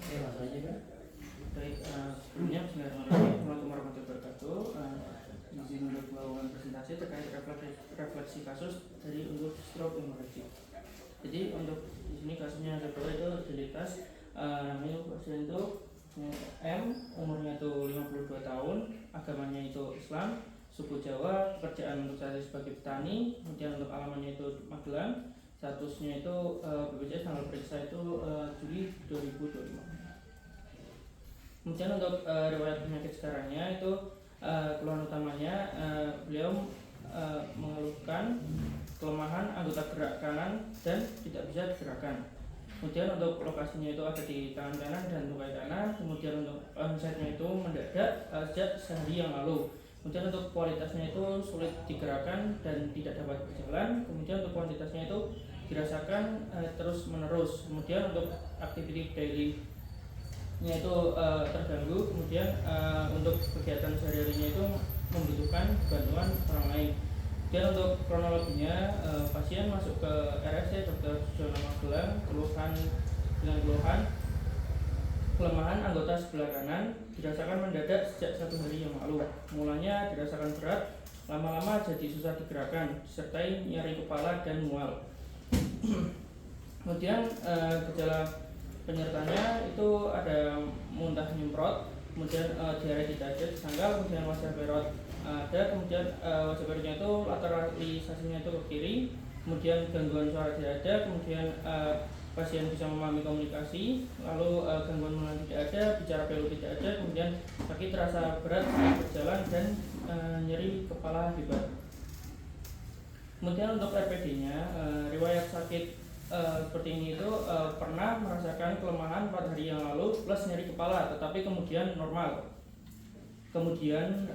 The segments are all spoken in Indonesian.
Ya, Mas aja kan. Baik, sebelumnya Assalamualaikum warahmatullahi wabarakatuh. Izin untuk melakukan presentasi terkait refleksi kasus dari untuk stroke hemorrhagic. Jadi untuk di sini kasusnya yang kedua itu identitas namanya pasien itu M, umurnya itu 52 tahun, agamanya itu Islam, suku Jawa, pekerjaan untuk saya sebagai petani, kemudian untuk alamannya itu Magelang, statusnya itu BPJS, tanggal periksa itu Juli 2025. Kemudian untuk riwayat penyakit sekarangnya itu keluhan utamanya beliau mengeluhkan kelemahan anggota gerak kanan dan tidak bisa digerakkan. Kemudian untuk lokasinya itu ada di tangan kanan dan tukai kanan. Kemudian untuk onsetnya itu mendadak sejak sehari yang lalu. Kemudian untuk kualitasnya itu sulit digerakkan dan tidak dapat berjalan. Kemudian untuk kuantitasnya itu dirasakan terus menerus. Kemudian untuk activity daily itu terganggu. Kemudian untuk kegiatan sehari-harinya itu membutuhkan bantuan orang lain. Kemudian untuk kronologinya pasien masuk ke RSC Dr. Sujono Magelang dengan keluhan kelemahan anggota sebelah kanan dirasakan mendadak sejak 1 hari yang lalu. Mulanya dirasakan berat, lama-lama jadi susah digerakkan, disertai nyeri kepala dan mual. Kemudian gejala penyertanya itu ada muntah nyemprot, kemudian diare tidak ada disangkal, kemudian wajah berot ada, kemudian wajah berotnya itu lateralisasinya itu ke kiri, kemudian gangguan suara tidak ada, kemudian pasien bisa memahami komunikasi, lalu gangguan mengenal tidak ada, bicara pilu tidak ada, kemudian kaki terasa berat saat berjalan dan nyeri kepala hebat. Kemudian untuk RPD-nya, riwayat sakit seperti ini itu pernah merasakan kelemahan 4 hari yang lalu plus nyeri kepala, tetapi kemudian normal. Kemudian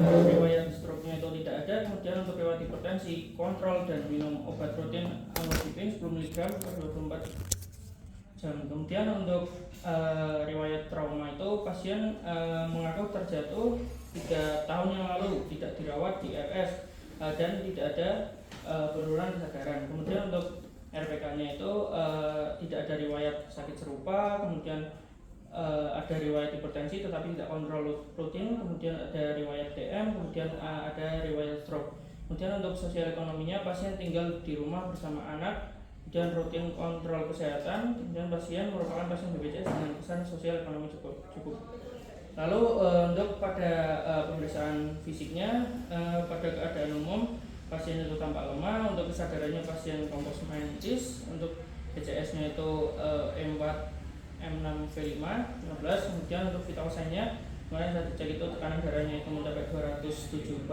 riwayat stroke-nya itu tidak ada. Kemudian untuk riwayat hipertensi, kontrol dan minum obat rutin amlodipin 10 mg per 24 jam. Kemudian untuk riwayat trauma itu pasien mengaku terjatuh 3 tahun yang lalu, tidak dirawat di RS dan tidak ada penurunan kesadaran. Kemudian untuk RPK-nya itu tidak ada riwayat sakit serupa, kemudian ada riwayat hipertensi tetapi tidak kontrol rutin, kemudian ada riwayat DM, kemudian ada riwayat stroke. Kemudian untuk sosial ekonominya pasien tinggal di rumah bersama anak, kemudian rutin kontrol kesehatan, kemudian pasien merupakan pasien BPJS dengan kesan sosial ekonomi cukup. Lalu untuk pada pemeriksaan fisiknya, pada keadaan umum pasien itu tampak lemah, untuk kesadarannya pasien kompos mentis, untuk BCS-nya itu E4 M6 V5 15, kemudian untuk vital sign-nya kemarin saya cek itu tekanan darahnya itu mencapai 207/145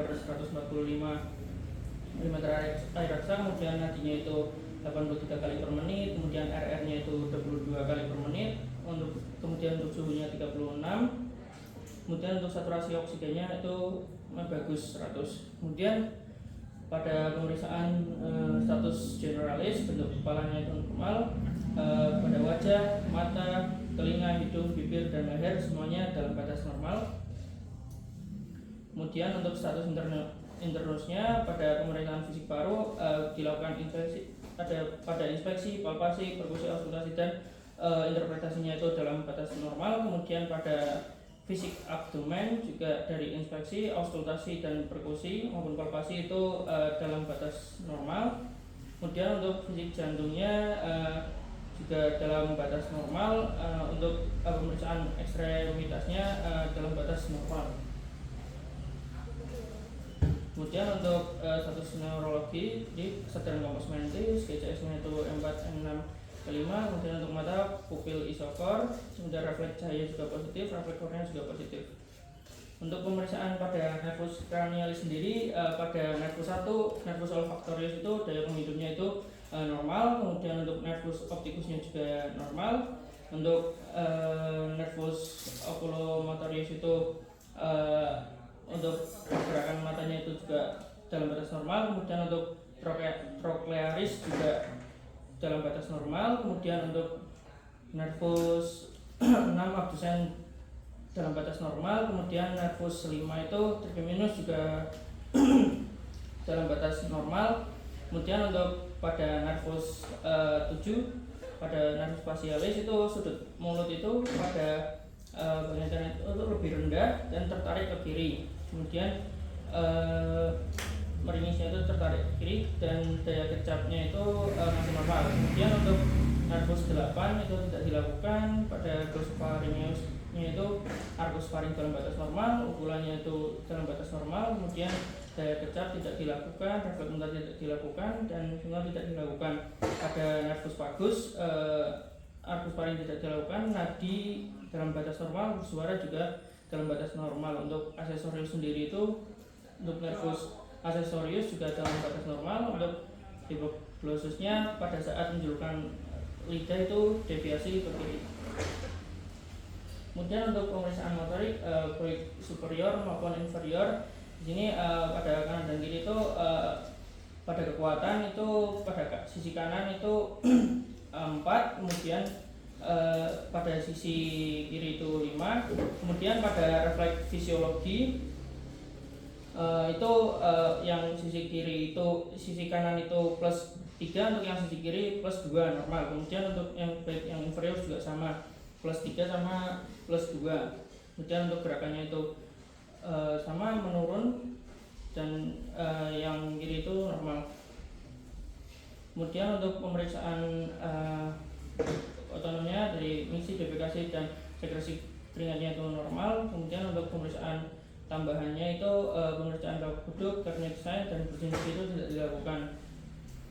mm air raksa, kemudian nadinya itu 83 kali per menit, kemudian RR-nya itu 22 kali per menit, kemudian untuk suhunya 36, kemudian untuk saturasi oksigennya itu bagus 100. Kemudian pada pemeriksaan status generalis, bentuk kepalanya itu normal, pada wajah, mata, telinga, hidung, bibir, dan leher semuanya dalam batas normal. Kemudian untuk status internusnya pada pemeriksaan fisik paru dilakukan pada inspeksi, palpasi, perkusi, auskultasi, dan interpretasinya itu dalam batas normal. Kemudian pada fisik abdomen juga dari inspeksi, auskultasi, dan perkusi maupun palpasi itu dalam batas normal. Kemudian untuk fisik jantungnya juga dalam batas normal. Untuk pemeriksaan ekstremitasnya dalam batas normal. Kemudian untuk status neurologi di kesadaran kompos mentis, GCS-nya itu M4 M6 kelima. Kemudian untuk mata, pupil isokor, kemudian refleks cahaya juga positif, reflektornya juga positif. Untuk pemeriksaan pada nervus cranialis sendiri, pada nervus 1, nervus olfaktorius itu daya penghidupnya itu normal. Kemudian untuk nervus optikusnya juga normal. Untuk nervus oculomotorius itu untuk gerakan matanya itu juga dalam batas normal. Kemudian untuk troklearis juga dalam batas normal. Kemudian untuk nervus 6 abdusen dalam batas normal. Kemudian nervus 5 itu trigeminus juga dalam batas normal. Kemudian untuk pada nervus 7 pada nervus facialis itu sudut mulut itu pada bagian kanan itu lebih rendah dan tertarik ke kiri. Kemudian meringisnya itu tertarik ke kiri dan daya kecapnya itu masih normal. Kemudian untuk nervus 8 itu tidak dilakukan. Pada glossopharyngeusnya itu arcus faring dalam batas normal, ukurannya itu dalam batas normal. Kemudian daya kecap tidak dilakukan, refleks mental tidak dilakukan, dan semua tidak dilakukan. Pada nervus vagus, arcus faring tidak dilakukan, nadi dalam batas normal, suara juga dalam batas normal. Untuk aksesorius sendiri itu, untuk nervus aksesorius juga dalam batas normal. Untuk hipoglossusnya pada saat menjulurkan lidah itu deviasi ke kiri. Kemudian untuk pemeriksaan motorik baik superior maupun inferior, di sini pada kanan dan kiri itu pada kekuatan itu pada sisi kanan itu 4, kemudian pada sisi kiri itu 5. Kemudian pada refleks fisiologi itu yang sisi kiri itu sisi kanan itu plus 3, untuk yang sisi kiri plus 2 normal. Kemudian untuk yang baik yang inferior juga sama, plus 3 sama plus 2. Kemudian untuk gerakannya itu sama menurun, dan yang kiri itu normal. Kemudian untuk pemeriksaan otonomnya dari misi, defekasi, dan sekresi keringatnya itu normal. Kemudian untuk pemeriksaan tambahannya itu pemeriksaan bawah kuduk, Kernick sign, dan bersihin itu tidak dilakukan.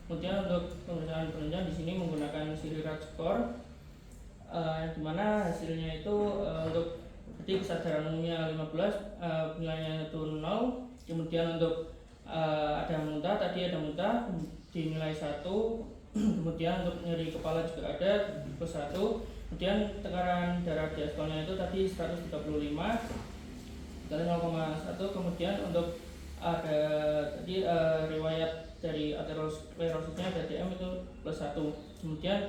Kemudian untuk pemeriksaan penunjang di sini menggunakan Sirirat score, di mana hasilnya itu untuk jadi kesadaran umumnya 15, nilainya itu 0. Kemudian untuk ada muntah, tadi ada muntah dinilai 1. Kemudian untuk nyeri kepala juga ada plus 1. Kemudian tekanan darah diastolnya itu tadi 135 kali 0,1. Kemudian untuk ada tadi riwayat dari aterosklerosisnya BDM itu plus 1. Kemudian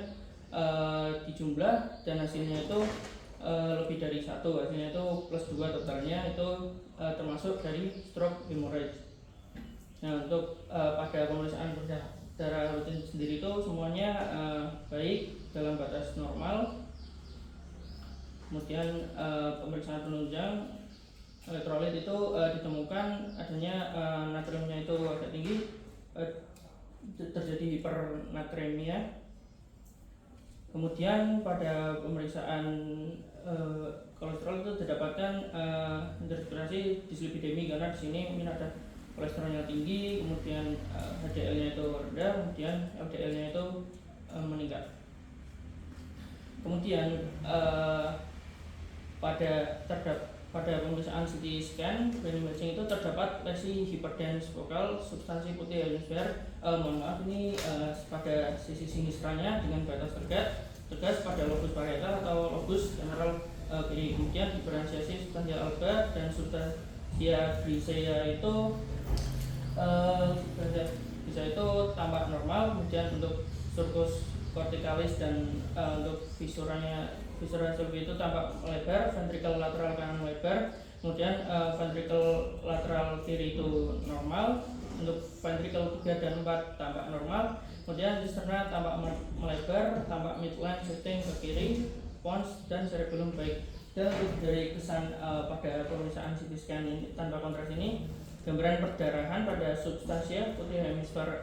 dijumlah dan hasilnya itu lebih dari 1, hasilnya itu plus 2, totalnya itu termasuk dari stroke hemorrhage. Nah, untuk pada pemeriksaan darah rutin sendiri itu semuanya baik dalam batas normal. Kemudian pemeriksaan penunjang elektrolit itu ditemukan adanya natriumnya itu agak tinggi, terjadi hipernatremia. Kemudian pada pemeriksaan kolesterol itu didapatkan interpretasi dislipidemi, karena di sini mungkin ada kolesterolnya tinggi, kemudian HDL-nya itu rendah, kemudian LDL-nya itu meningkat. Kemudian pada pemeriksaan CT scan brain imaging itu terdapat lesi hiperdens vokal substansi putih hemisfer, mohon maaf ini pada sisi sinistranya dengan batas tegas pada lobus parietal atau lobus temporal kiri. Kemudian diferensiasi substansia alba dan substansia grisea itu tampak normal. Kemudian untuk surcus corticalis dan untuk visura cervi itu tampak melebar, ventricle lateral kanan melebar. Kemudian ventricle lateral kiri itu normal. Untuk ventricle 3 dan 4 tampak normal. Kemudian cisterna tampak melebar, tampak midline shifting ke kiri, pons dan cerebellum baik. Dan dari kesan pada pemeriksaan CT scan ini tanpa kontras ini, gambaran perdarahan pada substansia putih hemisfer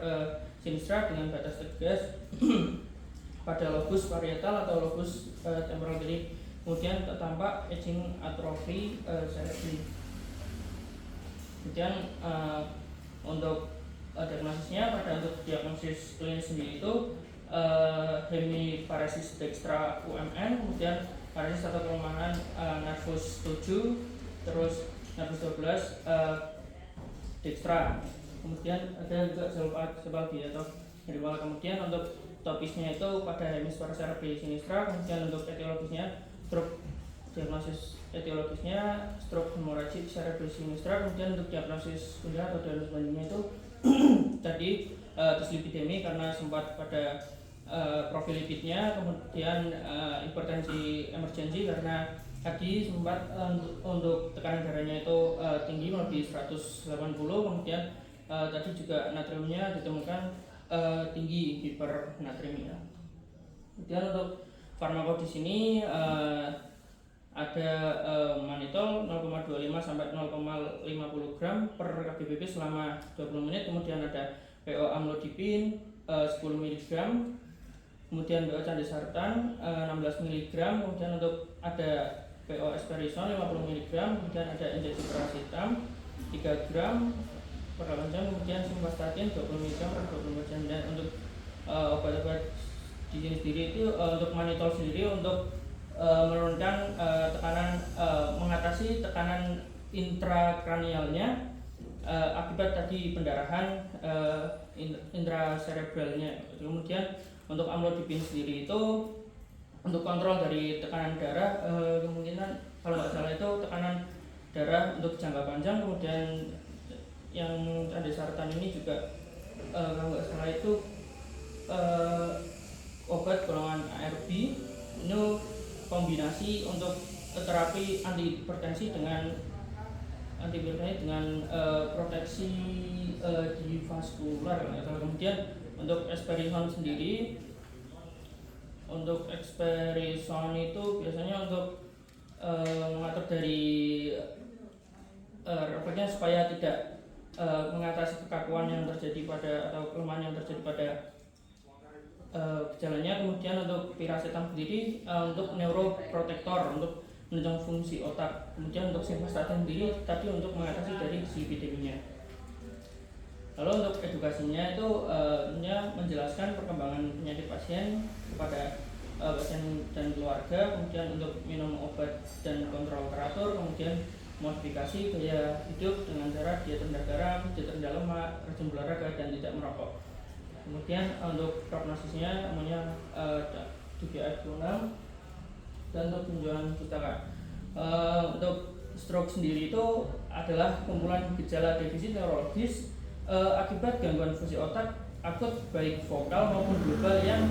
sinistra dengan batas tegas pada lobus parietal atau lobus temporal kiri. Kemudian tampak aging atrofi cerebri. Kemudian untuk diagnosisnya, pada untuk diagnosis klinis sendiri itu hemiparesis dextra UMN, kemudian paresis atau kelemahan nervus 7, terus nervus 12 dextra, kemudian ada juga sebagai atau minimal. Kemudian untuk topisnya itu pada hemisfer cerebri sinistra. Kemudian untuk etiologisnya stroke, diagnosis etiologisnya stroke hemorrhagic cerebri sinistra. Kemudian untuk diagnosis kunjungan atau diagnosis bandingnya itu tadi dislipidemi karena sempat pada profil lipidnya. Kemudian hipertensi emergensi karena tadi sempat untuk tekanan darahnya itu tinggi melebihi 180. Kemudian tadi juga natriumnya ditemukan tinggi, hipernatremia. Kemudian untuk farmako di sini ada mannitol 0,25 sampai 0,50 gram per kbpp selama 20 menit. Kemudian ada PO amlodipin 10 mg, kemudian PO candesartan 16 mg, kemudian untuk ada PO esperison 50 mg, kemudian ada injeksi paracetam 3 gram per 8 jam, kemudian simvastatin 20 mg per 24 jam. Dan untuk obat-obat di sini sendiri itu untuk mannitol sendiri untuk menurunkan tekanan, mengatasi tekanan intrakranialnya akibat tadi pendarahan intracerebralnya. Kemudian untuk amlodipin sendiri itu untuk kontrol dari tekanan darah, kemungkinan kalau nggak salah itu tekanan darah untuk jangka panjang. Kemudian yang candesartan ini juga kalau nggak salah itu obat golongan ARB, ini kombinasi untuk terapi antihipertensi dengan proteksi di vaskular. Kemudian untuk esperison sendiri, untuk esperison itu biasanya untuk mengatur dari refleksnya supaya tidak mengatasi kekakuan yang terjadi pada atau kelemahan yang terjadi pada gejalanya. Kemudian untuk piracetam sendiri untuk neuroprotektor, untuk menunjang fungsi otak. Kemudian untuk simvastatin sendiri tadi untuk mengatasi dari dislipideminya. Lalu untuk edukasinya itu menjelaskan perkembangan penyakit pasien kepada pasien dan keluarga, kemudian untuk minum obat dan kontrol teratur, kemudian modifikasi gaya hidup dengan cara diet rendah garam, diet rendah lemak, rajin olahraga, dan tidak merokok. Kemudian untuk prognosisnya namanya DBA-6 dan untuk penjualan pustaka. Untuk stroke sendiri itu adalah kumpulan gejala defisit neurologis akibat gangguan fungsi otak akut baik vokal maupun global yang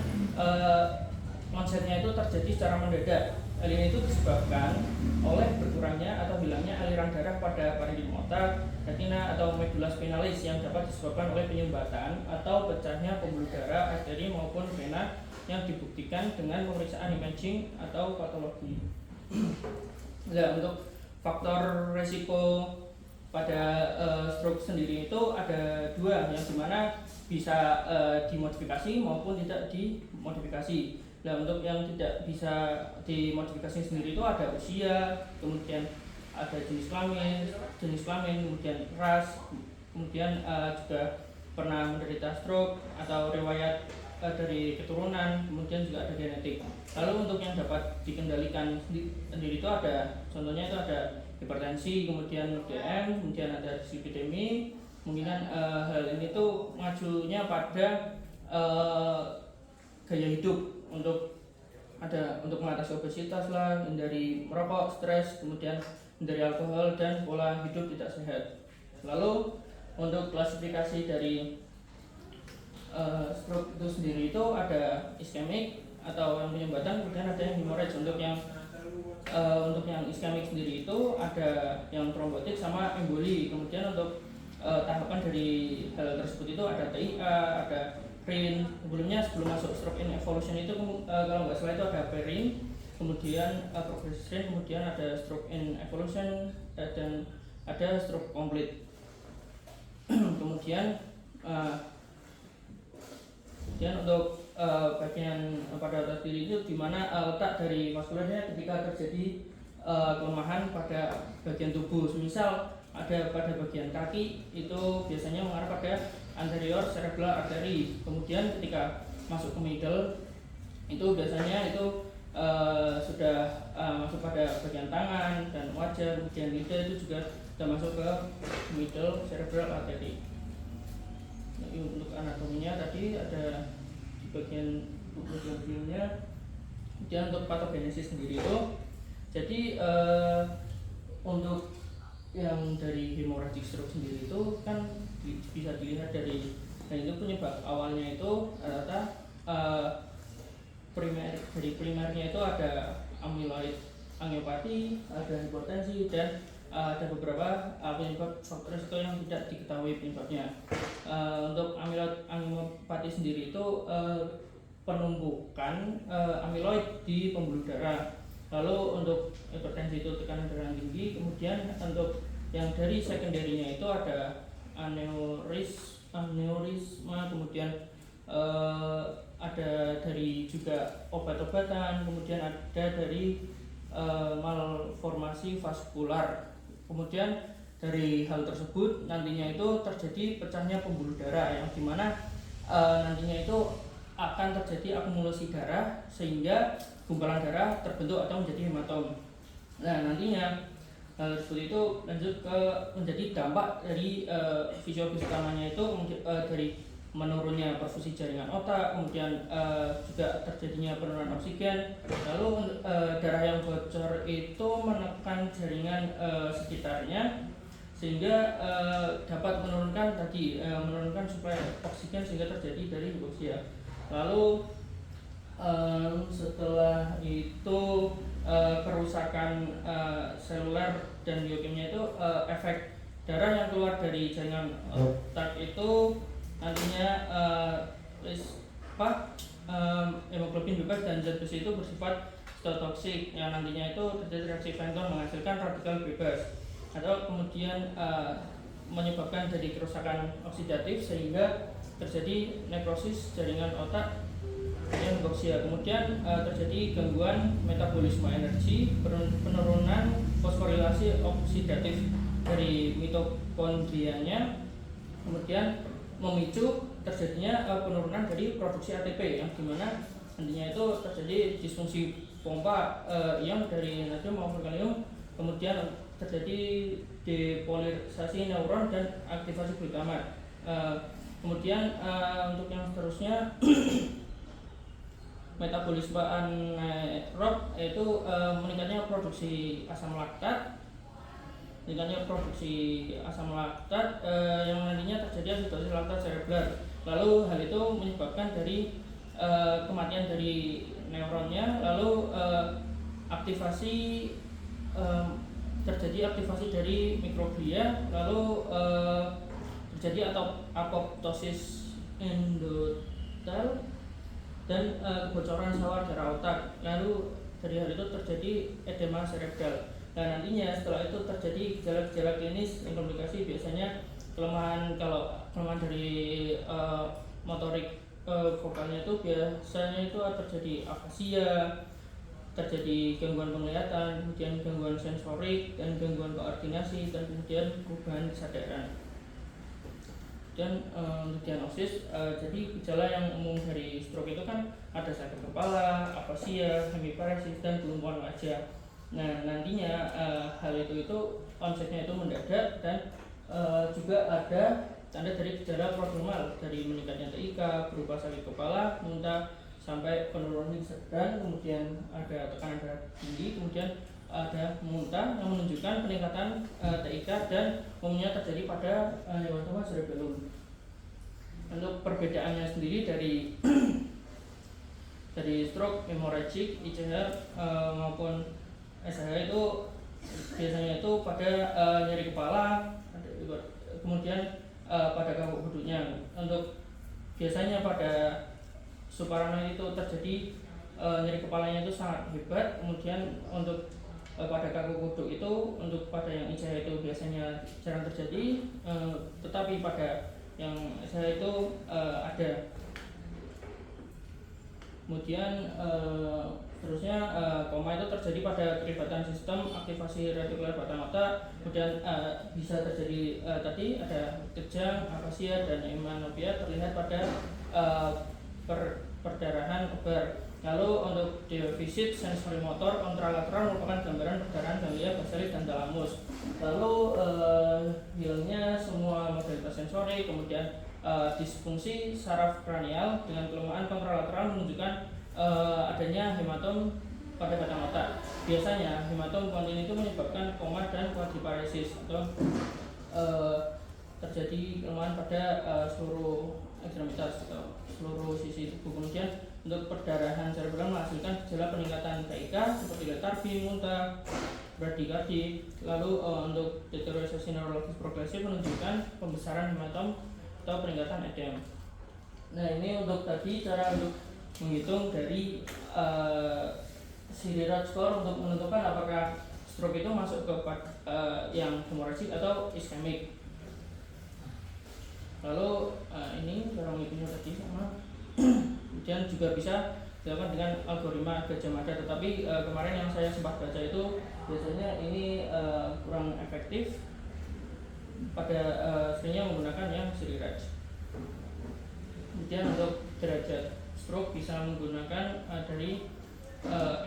onsetnya itu terjadi secara mendadak. Hal ini itu disebabkan oleh berkurangnya atau hilangnya aliran darah pada parenkim otak, retina atau medula spinalis yang dapat disebabkan oleh penyumbatan atau pecahnya pembuluh darah, arteri maupun vena yang dibuktikan dengan pemeriksaan imaging atau patologi. Nah, untuk faktor resiko pada stroke sendiri itu ada dua, yang dimana bisa dimodifikasi maupun tidak dimodifikasi. Nah, untuk yang tidak bisa dimodifikasi sendiri itu ada usia, kemudian ada jenis kelamin, kemudian ras, kemudian juga pernah menderita stroke atau riwayat dari keturunan, kemudian juga ada genetik. Lalu untuk yang dapat dikendalikan sendiri itu ada, contohnya itu ada hipertensi, kemudian DM, kemudian ada dislipidemi. Kemungkinan hal ini tuh ngajunya pada gaya hidup, untuk mengatasi obesitas lah, hindari merokok, stres, kemudian hindari alkohol dan pola hidup tidak sehat. Lalu untuk klasifikasi dari stroke itu sendiri itu ada iskemik atau yang penyumbatan, kemudian ada yang hemorrhage. Untuk yang iskemik sendiri itu ada yang trombotik sama emboli. Kemudian untuk tahapan dari hal tersebut itu ada TIA, ada PRIN. Sebelum masuk stroke in evolution itu kalau nggak salah itu ada PRIN, kemudian progression, kemudian ada stroke in evolution, dan ada stroke complete. kemudian untuk bagian pada otak diri itu di mana letak dari vaskularnya ketika terjadi kelemahan pada bagian tubuh. Misal ada pada bagian kaki itu biasanya mengarah pada anterior cerebral artery. Kemudian ketika masuk ke middle itu biasanya itu sudah masuk pada bagian tangan dan wajah, kemudian lidah itu juga sudah masuk ke middle cerebral artery. Nah, untuk anatominya tadi ada di bagian filmnya. Kemudian untuk patogenesis sendiri itu, jadi untuk yang dari hemorrhagic stroke sendiri itu kan bisa dilihat dari, dan itu penyebab awalnya itu rata primernya itu ada amyloid angiopati, ada hipertensi, dan ada beberapa penyebab faktor risiko yang tidak diketahui penyebabnya. Untuk amyloid angiopati sendiri itu penumpukan amiloid di pembuluh darah. Lalu untuk hipertensi itu tekanan darah tinggi, kemudian untuk yang dari sekunderinya itu ada aneurisma, kemudian ada dari juga obat-obatan, kemudian ada dari malformasi vaskular. Kemudian dari hal tersebut nantinya itu terjadi pecahnya pembuluh darah, yang dimana nantinya itu akan terjadi akumulasi darah sehingga gumpalan darah terbentuk atau menjadi hematom. Nah, nantinya hal tersebut itu lanjut ke menjadi dampak dari fisiologis utamanya itu dari menurunnya perfusi jaringan otak, kemudian juga terjadinya penurunan oksigen. Lalu darah yang bocor itu menekan jaringan sekitarnya sehingga dapat menurunkan suplai oksigen sehingga terjadi dari hipoksia. Lalu setelah itu kerusakan seluler dan biokimia itu efek darah yang keluar dari jaringan otak itu nantinya hemoglobin bebas dan zat besi itu bersifat stotoksik, yang nantinya itu terjadi reaksi Fenton menghasilkan radikal bebas atau kemudian menyebabkan jadi kerusakan oksidatif sehingga terjadi nekrosis jaringan otak yang hipoksia. Kemudian terjadi gangguan metabolisme energi, penurunan fosforilasi oksidatif dari mitokondrianya, kemudian memicu terjadinya penurunan dari produksi ATP, yang dimana nantinya itu terjadi disfungsi pompa ion dari natrium maupun kalium, kemudian terjadi depolarisasi neuron dan aktivasi glutamat. Kemudian untuk yang seterusnya metabolisme anaerob yaitu meningkatnya produksi asam laktat, yang nantinya terjadi asidosis laktat serebral. Lalu hal itu menyebabkan dari kematian dari neuronnya, lalu terjadi aktivasi dari mikroglia, lalu terjadi apoptosis endotel dan kebocoran saluran darah otak. Lalu dari hal itu terjadi edema serebral. Dan nantinya setelah itu terjadi gejala-gejala klinis yang komplikasi, biasanya kelemahan dari motorik vokalnya itu biasanya itu terjadi afasia, terjadi gangguan penglihatan, kemudian gangguan sensorik dan gangguan koordinasi, dan kemudian perubahan kesadaran. Dan untuk diagnosis, jadi gejala yang umum dari stroke itu kan ada sakit kepala, afasia, hemiparesis, dan kelumpuhan wajah. Nah, nantinya hal itu onsetnya itu mendadak, dan juga ada tanda dari gejala prodromal dari meningkatnya TIK berupa sakit kepala, muntah, sampai penurunan sedang, kemudian ada tekanan darah tinggi, kemudian ada muntah yang menunjukkan peningkatan TIK dan umumnya terjadi pada hematoma cerebellum. Untuk perbedaannya sendiri dari stroke hemorrhagic, ICH maupun SH itu biasanya itu pada nyeri kepala, kemudian pada kaki duduknya. Untuk biasanya pada suparanoid itu terjadi nyeri kepalanya itu sangat hebat. Kemudian untuk pada kaku kuduk itu, untuk pada yang ICH itu biasanya jarang terjadi, tetapi pada yang SH itu ada. Kemudian terusnya koma itu terjadi pada keterlibatan sistem aktivasi retikuler batang otak. Kemudian bisa terjadi tadi ada kejang, afasia, dan hemanopia terlihat pada perdarahan obar. Lalu untuk defisit sensori motor kontralateral merupakan gambaran perdarahan ganglia basalis dan thalamus. Lalu hilangnya semua modalitas sensori, kemudian disfungsi saraf kranial dengan kelemahan kontralateral menunjukkan adanya hematom pada batang otak. Biasanya hematom kontin itu menyebabkan koma dan quadriparesis, atau terjadi kelemahan pada seluruh ekstremitas atau seluruh sisi tubuh. Kemudian untuk perdarahan cerebral menghasilkan gejala peningkatan TIK seperti letargi, muntah, bradikardi. Lalu untuk deteriorasi neurologis progresif menunjukkan pembesaran hematom atau peningkatan edem. Nah, ini untuk tadi cara untuk menghitung dari Ciri Rate score untuk menentukan apakah stroke itu masuk ke yang hemorrhagic atau ischemic. Lalu ini barometernya tadi sama. Kemudian juga bisa dilakukan dengan algoritma Gajah Mada, tetapi kemarin yang saya sempat baca itu biasanya ini kurang efektif, pada seringnya menggunakan yang Ciri Rate. Kemudian untuk derajat stroke bisa menggunakan dari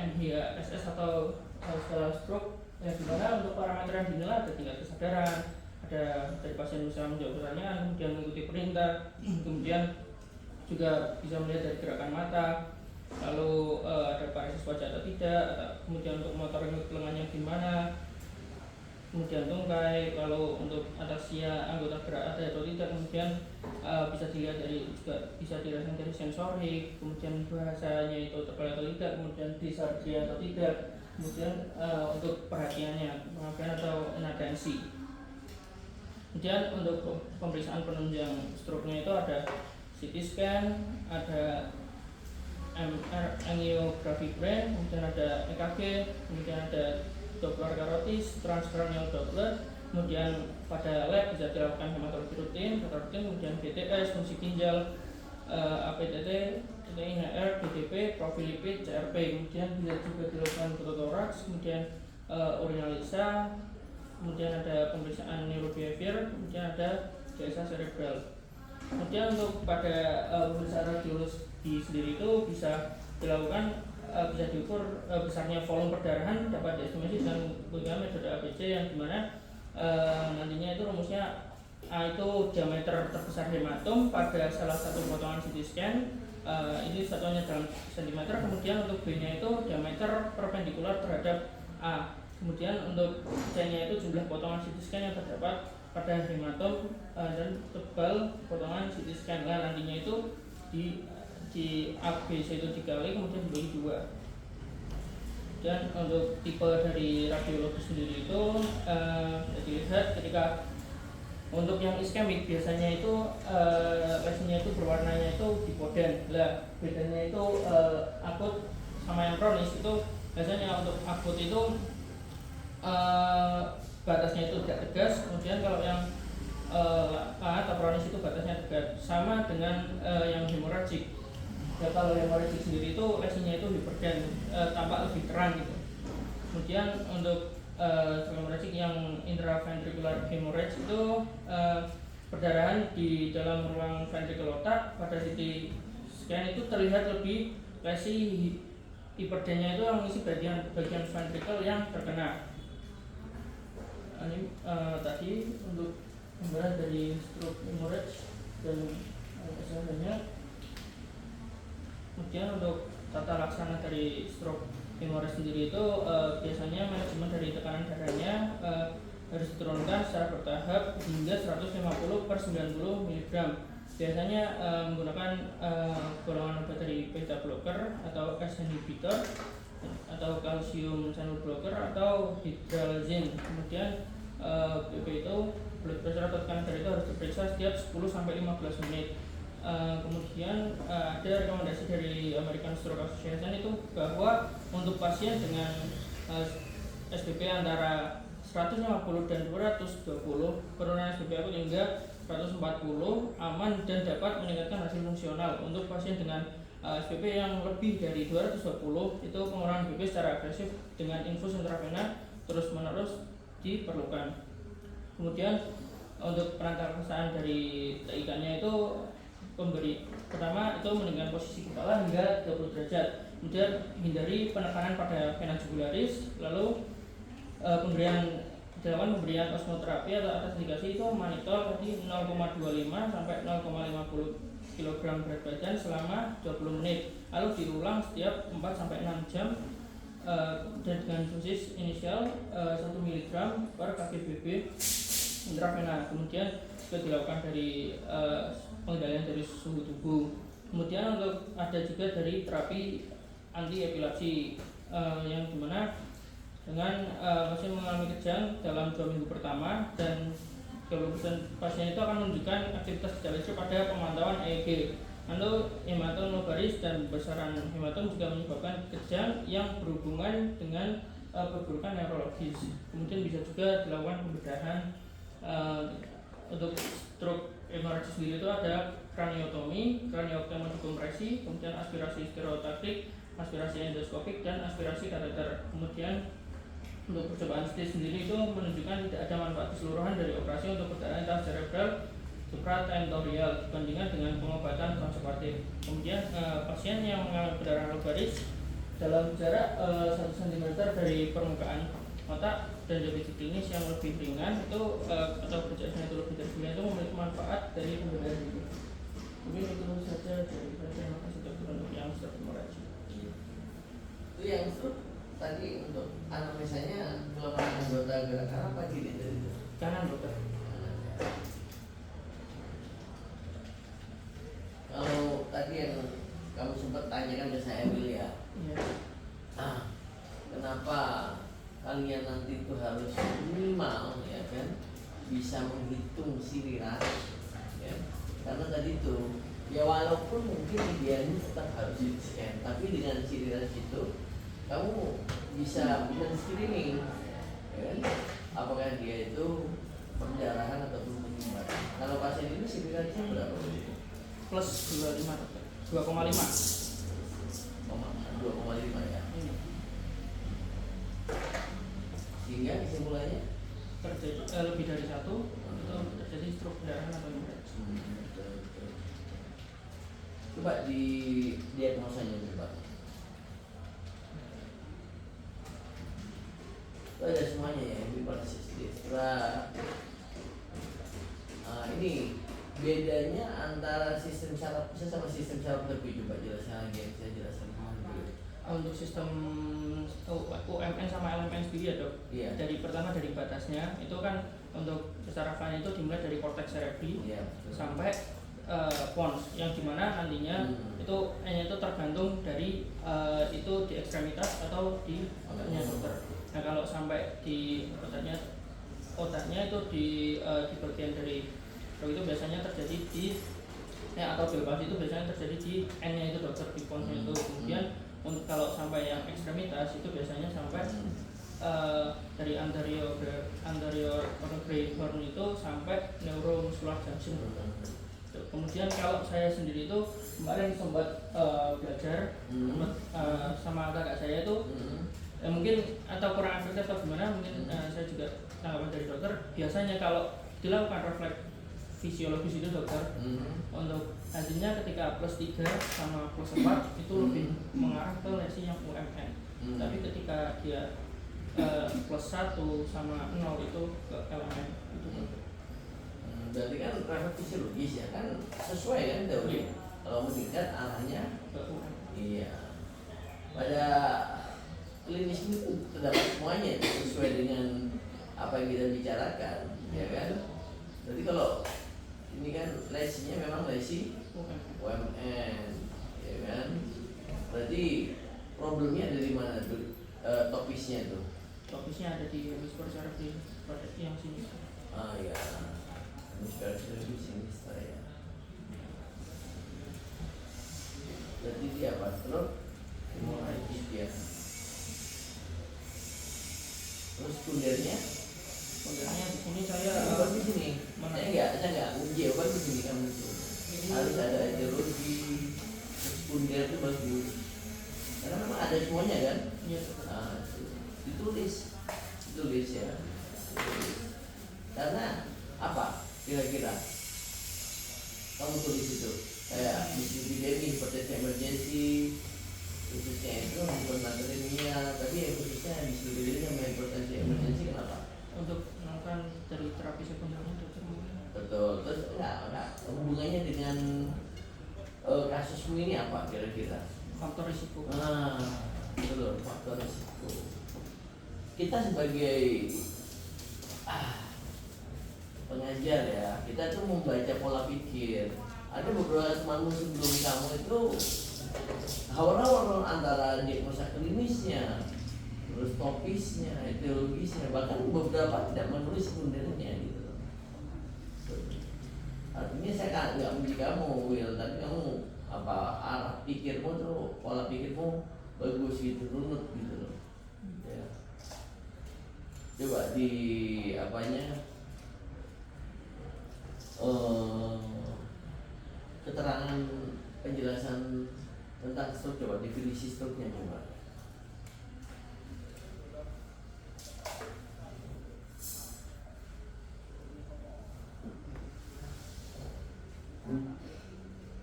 NHISS atau skala stroke, yang dimana untuk parameter yang dinilai ada tingkat kesadaran, ada dari pasien bisa menjawab pertanyaan, kemudian mengikuti perintah, kemudian juga bisa melihat dari gerakan mata, lalu ada paresis wajah atau tidak, kemudian untuk motorik lengannya gimana, kemudian tungkai, lalu untuk atasia anggota gerak ada atau tidak, kemudian bisa dilihat dari, juga bisa dirasakan dari sensorik, kemudian bahasanya itu terkait atau tidak, kemudian disartria atau tidak, kemudian untuk perhatiannya, pengabayan atau inatensi. Kemudian untuk pemeriksaan penunjang stroke-nya itu ada CT scan, ada MR angiografi brain, kemudian ada EKG, kemudian ada Doppler karotis, transcranial Doppler, kemudian pada lab bisa dilakukan hematologi rutin, kemudian BTS, fungsi ginjal, APTT, TTI-NR, BDP, profil lipid, CRP, kemudian bisa juga dilakukan fototoraks, kemudian urinalisa, kemudian ada pemeriksaan neurobehavior, kemudian ada CSA cerebral. Kemudian untuk pada pemeriksaan radiologi sendiri itu bisa dilakukan, bisa diukur besarnya volume perdarahan, dapat diestimasi dengan menggunakan metode ABC, yang dimana nantinya itu rumusnya A itu diameter terbesar hematom pada salah satu potongan CT scan, ini satuannya dalam sentimeter, kemudian untuk B-nya itu diameter perpendikular terhadap A, kemudian untuk C-nya itu jumlah potongan CT scan yang terdapat pada hematom dan tebal potongan CT scan. Nah, nantinya itu di ABC itu dikali kemudian dibagi 2. Dan untuk tipe dari radiologi sendiri itu dilihat ketika untuk yang iskemik biasanya itu lesinya itu berwarnanya itu dipoden. Lah bedanya itu akut sama yang kronis itu biasanya untuk akut itu batasnya itu tidak tegas, kemudian kalau yang atau kronis itu batasnya tegas, sama dengan yang hemorrhagic. Ya, kalau hemorrhagic sendiri itu lesinya itu hiperden, tampak lebih terang gitu. Kemudian untuk hemorrhagic yang intraventricular hemorrhage itu perdarahan di dalam ruang ventrikel otak pada CT scan itu terlihat lebih lesi hiperdennya itu yang mengisi bagian ventrikel yang terkena. Ini tadi untuk gambaran dari stroke hemorrhage dan kesehatannya. Kemudian untuk tata laksana dari stroke hemorrhage sendiri itu biasanya manajemen dari tekanan darahnya harus diturunkan secara bertahap hingga 150/90 mg. Biasanya menggunakan golongan obat dari beta blocker atau ACE inhibitor atau kalsium channel blocker atau hydralazine. Kemudian BP itu blood pressure atau tekanan darah itu harus diperiksa setiap 10-15 menit. Kemudian ada rekomendasi dari American Stroke Association itu bahwa untuk pasien dengan SBP antara 150 dan 220, penurunan SBP akut hingga 140 aman dan dapat meningkatkan hasil fungsional. Untuk pasien dengan SBP yang lebih dari 220 itu pengurangan BP secara agresif dengan infus intravena terus menerus diperlukan. Kemudian untuk penataksaan dari TIK-nya itu pertama itu meninggikan posisi kepala hingga 30 derajat, kemudian hindari penekanan pada vena jugularis, lalu pemberian osmoterapi atau atas indikasi itu manitol tadi 0,25 sampai 0,50 kg berat badan selama 20 menit, lalu diulang setiap 4 sampai 6 jam dan dengan dosis inisial 1 mg per kg/BB intravena. Kemudian juga dilakukan dari pengendalian dari suhu tubuh. Kemudian untuk ada juga dari terapi anti epilepsi yang dimana dengan pasien mengalami kejang dalam 2 minggu pertama dan 30% pasien itu akan menunjukkan aktivitas gejala pada pemantauan EEG. hematom lobaris dan besaran hematom juga menyebabkan kejang yang berhubungan dengan perburukan neurologis. Kemudian bisa juga dilakukan pembedahan. Untuk stroke hemorragis sendiri itu ada kraniotomi, kraniotomi dekompresi, kemudian aspirasi stereotaktik, aspirasi endoskopik, dan aspirasi kateter. Kemudian untuk percobaan sendiri itu menunjukkan tidak ada manfaat keseluruhan dari operasi untuk perdarahan intracerebral supratentorial dibandingkan dengan pengobatan konservatif. Kemudian pasien yang mengalami perdarahan lobaris dalam jarak 1 cm dari permukaan otak dan depresi klinis yang lebih ringan itu atau berjalan itu lebih dari itu memiliki manfaat dari pembedahan ini. Mungkin itu saja dari terima kasih untuk yang sudah membaca. Itu yang tadi untuk anamnesanya kelemahan anggota gerakan apa gini tadi? Kanan dokter. Kalau tadi yang kamu sempat tanyakan ke saya Will ya, kenapa kalian nanti itu harus minimal ya kan bisa menghitung siliran ya? Karena tadi itu ya walaupun mungkin idealnya tetap harus di scan, tapi dengan siliran itu kamu bisa men-screening ya kan? Apakah dia itu perdarahan ataupun penyumbat. Kalau pasien ini silirannya berapa? Plus 2,5 2,5 ya. Sehingga kesimpulannya terjadi lebih dari satu itu terjadi stroke perdarahan atau hemorrhage. Coba di diagnosanya coba. Itu ada semuanya ya, bipartisistis. Ini bedanya antara sistem saraf pusat sama sistem saraf tepi, coba jelaskan lagi yang saya jelaskan kemarin dulu. Untuk sistem UMN sama LMN sendiri ya dok. Iya. Pertama dari batasnya itu kan untuk kesarafan itu dimulai dari korteks cerebri sampai pons yang dimana nantinya itu hanya itu tergantung dari itu di ekstremitas atau di otaknya dokter. Nah kalau sampai di otaknya itu di bagian dari itu biasanya terjadi di atau bilbas itu biasanya terjadi di N-nya itu dokter di ponsnya itu. Kemudian untuk kalau sampai yang ekstremitas itu biasanya sampai dari anterior greyhorn itu sampai neuromuscular junction. Kemudian kalau saya sendiri itu kemarin sempat belajar sama kakak saya itu mungkin atau kurang efektif atau gimana mungkin saya juga tanggapan dari dokter biasanya kalau dilakukan refleks fisiologis itu dokter untuk hasilnya ketika plus 3 sama plus 4 itu lebih mengarah ke lesi yang UMN. Tapi ketika dia plus 1 sama 0 itu ke LMN itu. Berarti kan refleks fisiologis ya kan sesuai kan teori. Kalau meningkat arahnya ke UMN. Iya. Pada klinis itu terdapat semuanya sesuai dengan apa yang kita bicarakan, ya kan? Jadi kalau ini kan lesinya memang lesi UMN, ya kan? Berarti problemnya dari mana tuh? Topisnya tuh? Topisnya ada di hemisfer cerebri yang sini. Ah ya, hemisfer cerebri sini ya. Berarti dia apa? Stroke hemorrhagis ya. Terus kundernya? Kundernya di sini saya di sini. Saya enggak menjawab di sini kamu itu. Harus ada etiologi. Kunder itu bagus. Karena memang ada semuanya kan? Iya. Ditulis ya. Karena apa? Kira-kira kamu tulis itu kayak dislipidemi, hipertensi emergensi, khususnya itu hipernatremia, tapi yang khususnya dislipidemi sama hipertensi emergensi kenapa? Untuk melakukan dari terapi sekundernya dokter mungkin. Betul. Terus enggak hubungannya dengan kasusmu ini apa kira-kira? Faktor risiko. Betul, faktor risiko. Kita sebagai pengajar ya, kita tuh membaca pola pikir. Ada beberapa temanmu sebelum kamu itu hawar-hawar antara diagnosa klinisnya, terus topisnya, etiologisnya, bahkan beberapa tidak menulis sekundernya gitu. Artinya saya nggak muji kamu, Will, tapi kamu apa arah pikirmu tuh, pola pikirmu bagus gitu, runut gitu loh. Ya. Coba di apanya keterangan penjelasan tentang stroke, coba definisi stroke-nya coba.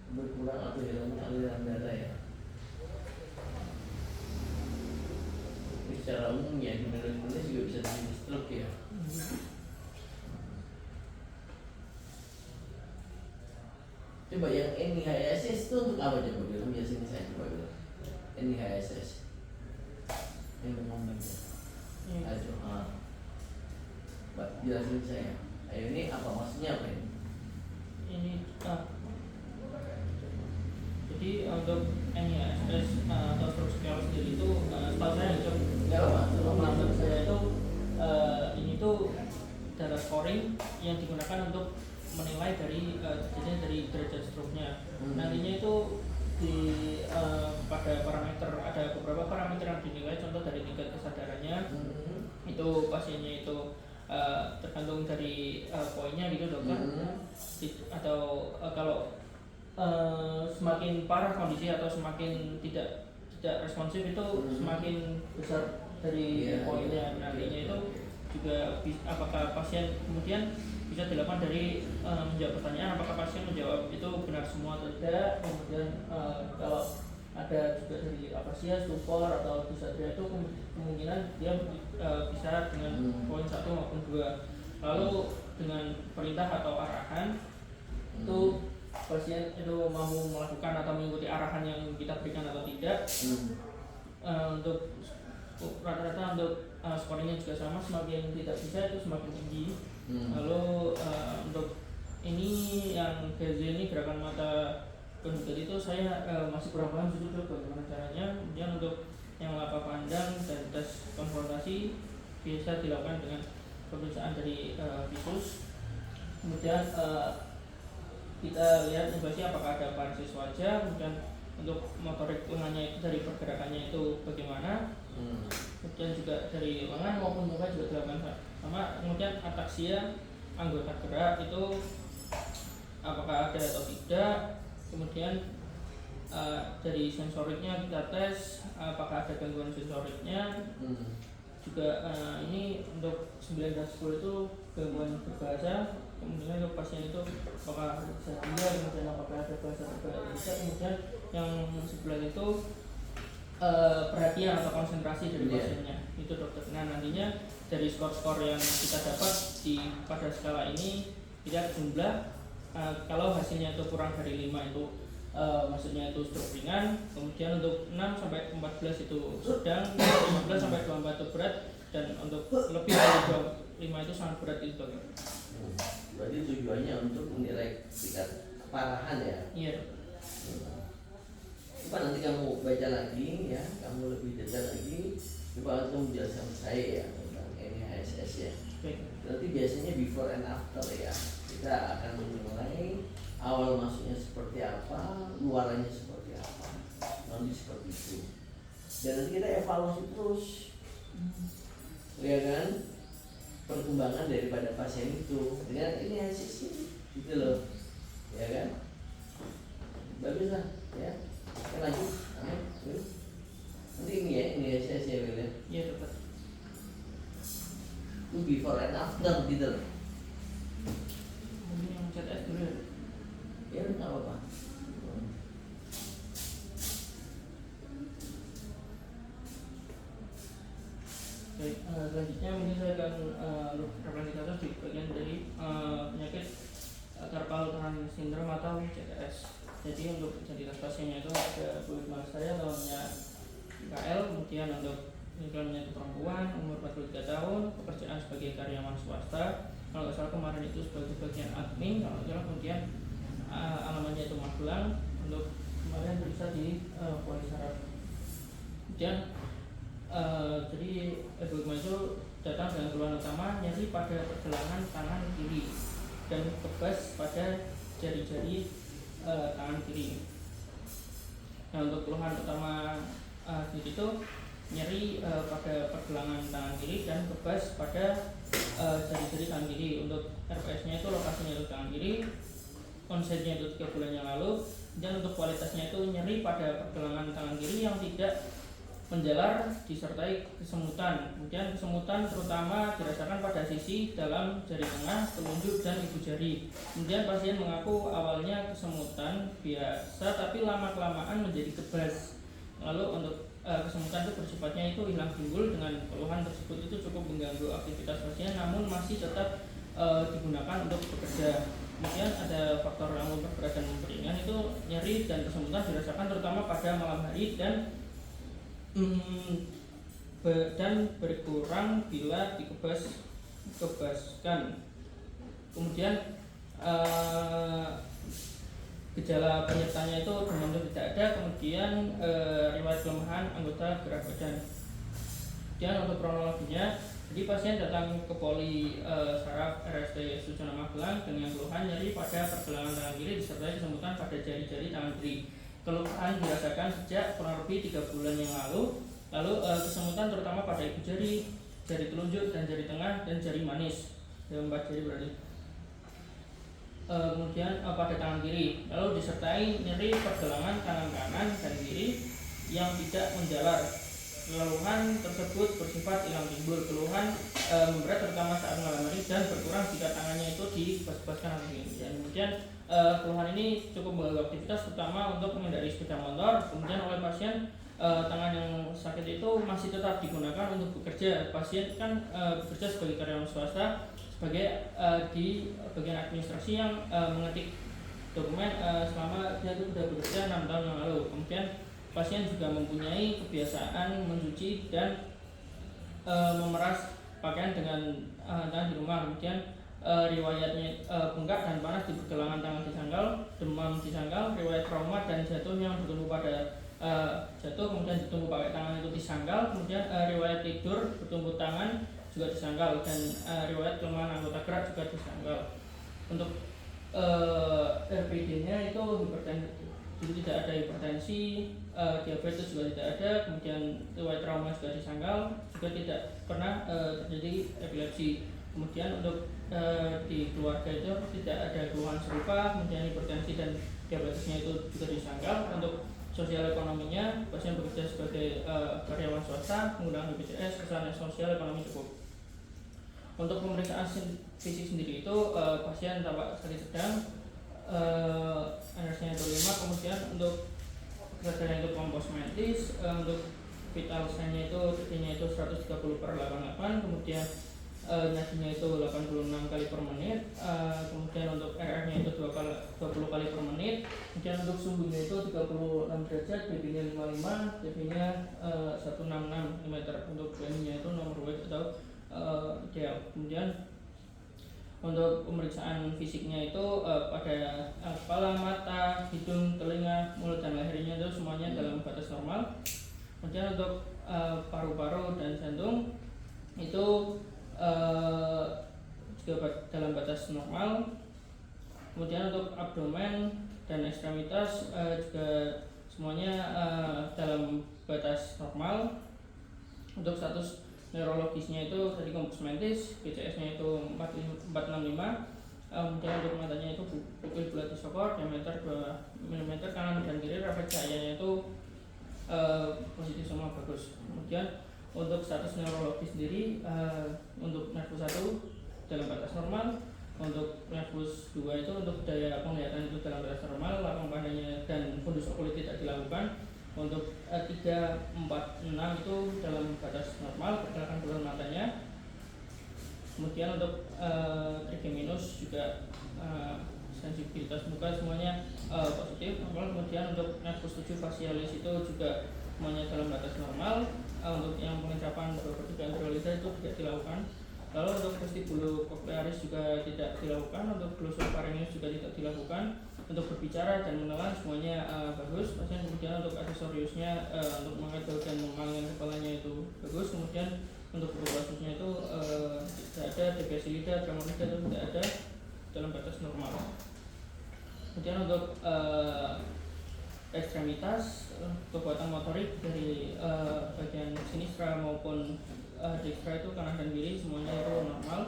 Berkurang atau hilangnya aliran darah ya. Ini secara umum ya di Indonesia juga bisa terjadi stroke ya. Coba yang NIHSS itu untuk apa coba bilang, biasanya saya coba bilang NIHSS yang ngomong ya. Ayo, Mbak jelasin saya. Ayo, ini apa maksudnya, apa ini? Ini jadi untuk NIHSS atau stroke scale sendiri itu setahu saya Nggak apa, pengalaman saya itu ini tuh data scoring yang digunakan untuk menilai dari kejadian dari derajat stroke-nya. Nantinya itu di pada parameter, ada beberapa parameter yang dinilai, contoh dari tingkat kesadarannya. Itu pasiennya itu tergantung dari poinnya gitu dokter. Atau kalau semakin parah kondisi atau semakin tidak responsif itu semakin besar dari poinnya. Nantinya itu juga apakah pasien kemudian bisa dilakukan dari menjawab pertanyaan apakah pasien menjawab itu benar semua atau tidak. Kemudian kalau ada juga dari apasia, stupor atau dysadria itu kemungkinan dia bisa dengan poin 1 maupun 2. Lalu dengan perintah atau arahan itu pasien itu mau melakukan atau mengikuti arahan yang kita berikan atau tidak. Untuk rata-rata untuk scoringnya juga sama, semakin tidak bisa itu semakin tinggi. Lalu untuk ini yang GZ ini gerakan mata kedua itu saya masih kurang paham juga bagaimana caranya. Kemudian untuk yang laba pandang dan tes konfrontasi bisa dilakukan dengan pemeriksaan dari visus. Kemudian kita lihat invasi apakah ada paresis wajah. Kemudian untuk motorik lengannya itu dari pergerakannya itu bagaimana. Kemudian juga dari lengan maupun muka juga dilakukan sama. Kemudian ataksia anggota gerak itu apakah ada atau tidak. Kemudian dari sensoriknya kita tes apakah ada gangguan sensoriknya. Juga ini untuk 9 dan 10 itu gangguan berbahasa. Kemudian untuk pasien itu apakah bisa tinggal, kemudian apakah ada bahasa berbahasa. Kemudian yang sebelah itu perhatian atau konsentrasi dari pasiennya itu dokter. Nah nantinya dari skor-skor yang kita dapat pada skala ini tidak jumlah. Kalau hasilnya itu kurang dari 5 itu maksudnya itu stroke ringan. Kemudian untuk 6 sampai 14 itu sedang, 15 sampai 24 itu berat, dan untuk lebih dari 25 itu sangat berat itu dokter. Berarti tujuannya untuk menilai tingkat keparahan ya? Iya. Coba nanti kamu baca lagi ya, kamu lebih detail lagi. Coba kamu jelaskan saya ya tentang NIHSS ya. Nanti biasanya before and after ya. Kita akan menilai awal masuknya seperti apa, luarannya seperti apa, nanti seperti itu. Dan nanti kita evaluasi terus, ya kan, perkembangan daripada pasien itu dengan ini hasilnya, gitu loh, ya kan? Bagus lah, ya. Kita lanjut, nanti ini ya, ini hasilnya ya, Wil ya. Iya dokter. Itu before and after gitu loh. Ini yang ZS dulu ya. Ya nggak apa-apa. Baik, selanjutnya mungkin saya akan referensi kasus di bagian dari penyakit carpal tunnel syndrome atau CTS. Jadi untuk identitas pasiennya itu ada kulit mas saya namanya KL, kemudian untuk lingkungannya itu perempuan, umur 43 tahun, pekerjaan sebagai karyawan swasta. Kalau nggak salah kemarin itu sebagai bagian admin, kalau nggak salah. Kemudian alamatnya itu Magelang, untuk kemarin bisa di Polis Sarap. Kemudian jadi Ibu itu datang dengan keluhan utama nyeri pada pergelangan tangan kiri dan kebas pada jari-jari tangan kiri. Nah, untuk keluhan utama sendiri itu nyeri pada pergelangan tangan kiri dan kebas pada jari-jari tangan kiri. Untuk RPS-nya itu lokasinya itu tangan kiri, onsetnya itu 3 bulan yang lalu, dan untuk kualitasnya itu nyeri pada pergelangan tangan kiri yang tidak menjalar disertai kesemutan. Kemudian kesemutan terutama dirasakan pada sisi dalam jari tengah, telunjuk, dan ibu jari. Kemudian pasien mengaku awalnya kesemutan biasa tapi lama-kelamaan menjadi kebas. Lalu untuk kesemutan itu bersifatnya itu hilang timbul. Dengan keluhan tersebut itu cukup mengganggu aktivitas pasien namun masih tetap digunakan untuk bekerja. Kemudian ada faktor yang memperberat dan memperingan, itu nyeri dan kesemutan dirasakan terutama pada malam hari dan berkurang bila dikebaskan. Kemudian gejala penyertanya itu demam itu tidak ada. Kemudian riwayat kelemahan anggota gerak badan. Kemudian untuk kronologinya, jadi pasien datang ke poli saraf RSUD Sujono Magelang dengan keluhan nyeri pada pergelangan tangan kiri disertai kesemutan pada jari-jari tangan kiri. Keluhan dirasakan sejak kurang lebih 3 bulan yang lalu. Lalu kesemutan terutama pada ibu jari, jari telunjuk, dan jari tengah, dan jari manis. Ada 4 jari berarti. Kemudian pada tangan kiri, lalu disertai nyeri pergelangan tangan kanan dan kiri yang tidak menjalar. Keluhan tersebut bersifat hilang timbul. Keluhan memberat terutama saat malam hari dan berkurang jika tangannya itu dibas-baskan angin. Dan kemudian keluhan ini cukup mengganggu aktivitas terutama untuk menghindari sepeda motor. Kemudian oleh pasien tangan yang sakit itu masih tetap digunakan untuk bekerja. Pasien kan bekerja sebagai karyawan swasta, sebagai di bagian administrasi yang mengetik dokumen selama dia itu sudah bekerja 6 tahun yang lalu. Kemudian pasien juga mempunyai kebiasaan mencuci dan memeras pakaian dengan tangan di rumah. Kemudian riwayatnya bengkak dan panas di pergelangan tangan disangkal, demam disangkal, riwayat trauma dan jatuh yang bertumbuh pada jatuh kemudian ditumbuh pakai tangan itu disangkal. Kemudian riwayat tidur bertumbuh tangan juga disangkal, dan riwayat kelemahan anggota gerak juga disangkal. Untuk RPD-nya itu hipertensi, jadi tidak ada hipertensi, diabetes juga tidak ada. Kemudian riwayat trauma juga disangkal, juga tidak pernah terjadi epilepsi. Kemudian untuk di keluarga itu tidak ada keluhan serupa. Kemudian hipertensi dan diabetesnya itu juga disangkal. Untuk sosial ekonominya, pasien bekerja sebagai karyawan swasta menggunakan BPJS, kesehatan sosial ekonomi cukup. Untuk pemeriksaan fisik sendiri itu pasien tampak sakit sedang, NRS-nya itu 5. Kemudian untuk kesadaran itu kelompok mentis, untuk vital sign-nya itu detiknya itu 130/88. Kemudian nadinya itu 86 kali per menit. Kemudian untuk RR-nya itu 20 kali per menit. Kemudian untuk suhunya itu 36 derajat, BB-nya 55, DB-nya 166 mm. Untuk BMI-nya itu nomor WIC atau ideal. Kemudian untuk pemeriksaan fisiknya itu pada kepala, mata, hidung, telinga, mulut, dan lehernya itu semuanya dalam batas normal. Kemudian untuk paru-paru dan jantung itu juga dalam batas normal. Kemudian untuk abdomen dan ekstremitas juga semuanya dalam batas normal. Untuk status neurologisnya itu tadi kompos mentis, BCS-nya itu 465. Kemudian untuk matanya itu pupil bulat disokor, diameter 2 mm kanan dan kiri, refleks cahayanya itu positif semua, bagus. Kemudian untuk status neurologis sendiri, untuk nervus 1 dalam batas normal, untuk nervus 2 itu untuk daya penglihatan itu dalam batas normal, lapang pandangnya dan fundus okulit tidak dilakukan. Untuk 3, 4, 6 itu dalam batas normal, pergerakan bola matanya. Kemudian untuk trigeminus juga sensibilitas muka semuanya positif. Kemudian untuk nervus 7 facialis itu juga semuanya dalam batas normal. Untuk yang pengencapan berpertiga anterolida itu tidak dilakukan. Lalu untuk vestibulocochlearis juga tidak dilakukan. Untuk glosopharyngeus juga tidak dilakukan. Untuk berbicara dan menelan semuanya bagus. Pasien kemudian untuk aksesoriusnya, untuk mengangkat bagian mengalirkan kepalanya itu bagus. Kemudian untuk kasusnya itu tidak ada, debesilida, tremorida itu tidak ada, dalam batas normal. Kemudian untuk ekstremitas, kekuatan motorik dari bagian sinistra maupun dextra itu kanan dan kiri semuanya itu normal.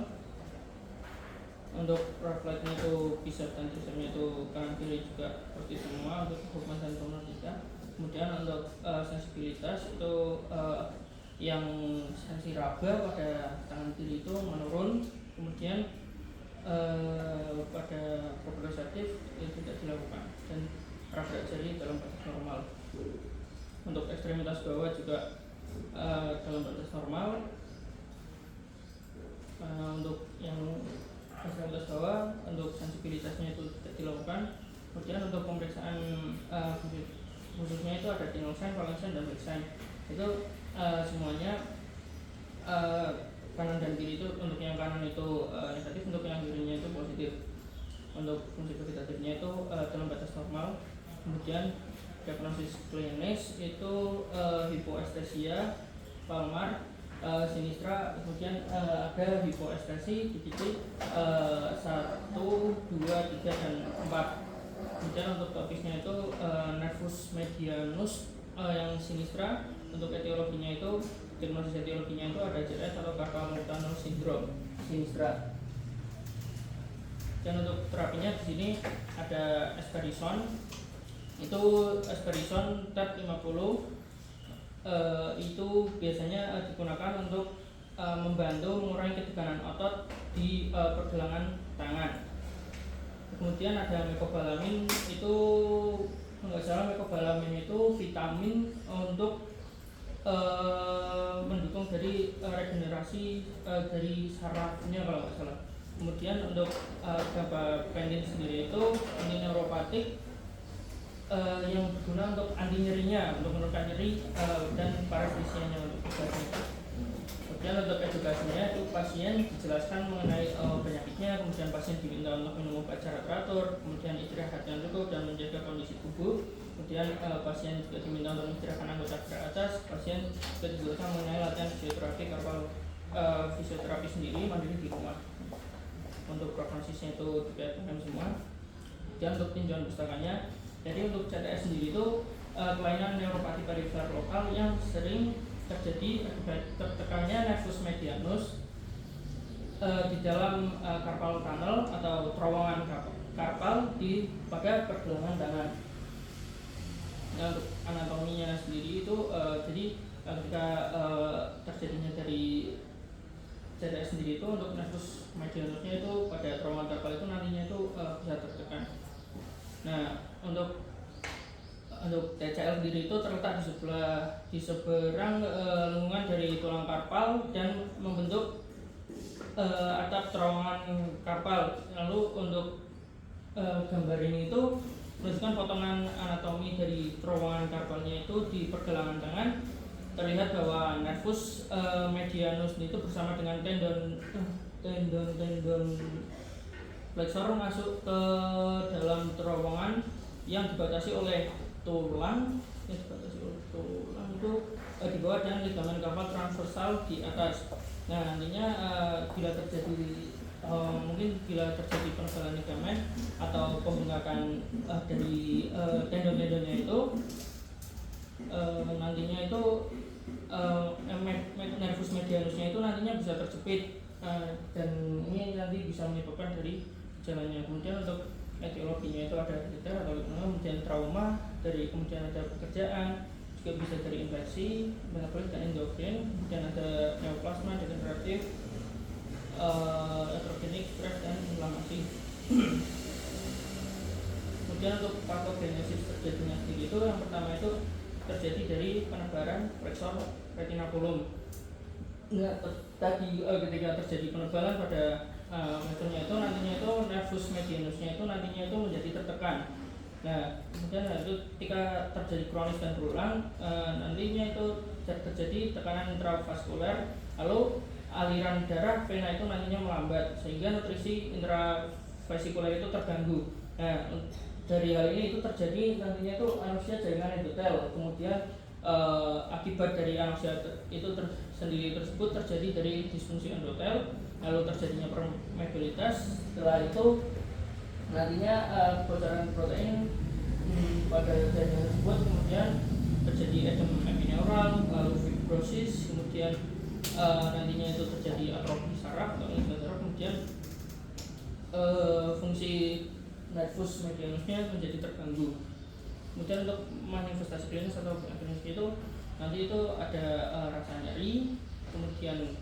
Untuk refleksnya itu bisa dan trisemnya itu kanan kiri juga seperti semua untuk hukuman dan pemerintah. Kemudian untuk sensibilitas itu yang sensi raba pada tangan kiri itu menurun. Kemudian pada proprioceptif itu tidak dilakukan dan raba jari dalam batas normal. Untuk ekstremitas bawah juga dalam batas normal. Untuk yang ekstremitas bawah untuk sensibilitasnya itu tidak dilakukan. Kemudian untuk pemeriksaan khususnya itu ada tinal sign, Fallen sign, dan back sign. Itu semuanya kanan dan kiri itu, untuk yang kanan itu negatif, untuk yang kirinya itu positif. Untuk fungsi vegetatifnya itu dalam batas normal. Kemudian diagnosis klinis itu hipoestesia palmar, sinistra, kemudian ada hipoestesi di titik 1, 2, 3, dan 4. Kemudian untuk topisnya itu nervus medianus yang sinistra. Untuk etiologinya itu, diagnosis etiologinya itu ada JS atau carpal tunnel syndrome sinistra. Dan untuk terapinya di sini ada esperison. Itu esperison tab 50. Itu biasanya digunakan untuk membantu mengurangi ketegangan otot di pergelangan tangan. Kemudian ada mecobalamin. Itu nggak salah, mecobalamin itu vitamin untuk mendukung dari regenerasi dari sarafnya kalau nggak salah. Kemudian untuk gabapentin sendiri itu antineuropatik yang berguna untuk anti nyerinya, untuk menurunkan nyeri dan parestesianya untuk obatnya. Kemudian untuk edukasinya itu pasien dijelaskan mengenai penyakitnya, kemudian pasien diminta untuk minum obat secara teratur, kemudian istirahat yang cukup dan menjaga kondisi tubuh. Kemudian pasien juga diminta untuk istirahatkan anggota gerak atas. Pasien juga dijelaskan mengenai latihan fisioterapi karena fisioterapi sendiri mandiri di rumah. Untuk prognosisnya itu juga paham semua. Dan untuk tinjauan pustakanya, jadi untuk CTS sendiri itu kelainan neuropati perifer lokal yang sering terjadi akibat tertekannya nervus medianus di dalam carpal tunnel atau terowongan carpal pada pergelangan tangan. Nah, untuk anatominya sendiri itu jadi ketika terjadinya dari CTS sendiri itu, untuk nervus medianusnya itu pada terowongan carpal itu nantinya itu bisa tertekan. Nah, untuk TCL sendiri itu terletak di seberang lengkungan dari tulang karpal dan membentuk atap terowongan karpal. Lalu untuk gambar ini itu menunjukkan potongan anatomi dari terowongan karpalnya itu di pergelangan tangan. Terlihat bahwa nervus medianus itu bersama dengan tendon flexor masuk ke dalam terowongan yang dibatasi oleh tulang itu di bawah dan ligamen karpal transversal di atas. Nah, nantinya bila terjadi penebalan ligamen atau pembengkakan dari tendon-tendonnya itu, nantinya itu nervus medianusnya itu nantinya bisa terjepit dan ini nanti bisa menyebabkan dari jalannya. Kemudian untuk etiologinya itu ada herediter atau kemudian trauma, kemudian ada pekerjaan, juga bisa dari infeksi, metabolik dan endokrin, kemudian ada neoplasma, degeneratif, heterogenik, stres, dan inflamasi. Kemudian untuk patogenesis terjadinya sendiri itu, yang pertama itu terjadi dari penebalan flexor retinaculum. Nah, tadi ketika terjadi penebalan pada meternya itu, nantinya itu nervus medianusnya itu nantinya itu menjadi tertekan. Nah, kemudian itu ketika terjadi kronis dan berulang, nantinya itu terjadi tekanan intravaskuler, lalu aliran darah vena itu nantinya melambat sehingga nutrisi intravasikuler itu terganggu. Nah, dari hal ini itu terjadi nantinya itu anoksia jaringan endotel. Kemudian akibat dari anoksia itu sendiri tersebut terjadi dari disfungsi endotel, lalu terjadinya permeabilitas. Setelah itu nantinya kebocoran protein pada jaringan tersebut kemudian terjadi edem epineural, lalu fibrosis, kemudian nantinya itu terjadi atrofi saraf atau saraf, kemudian fungsi nervus medianusnya menjadi terganggu. Kemudian untuk manifestasi klinis atau klinis itu nanti itu ada rasa nyeri, kemudian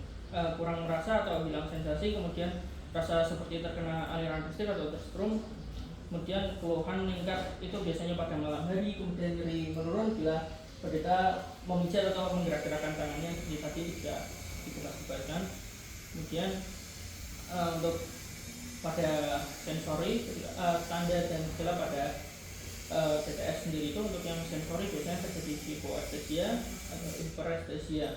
kurang merasa atau hilang sensasi, kemudian rasa seperti terkena aliran listrik atau tersetrum, kemudian keluhan meningkat itu biasanya pada malam hari, kemudian nyeri menurun bila penderita memijat atau menggerak-gerakkan tangannya seperti tadi tidak dibebas-bebaskan. Kemudian untuk pada sensori tanda dan gejala pada CTS sendiri itu untuk yang sensori biasanya terjadi hipoestesia atau hiperestesia.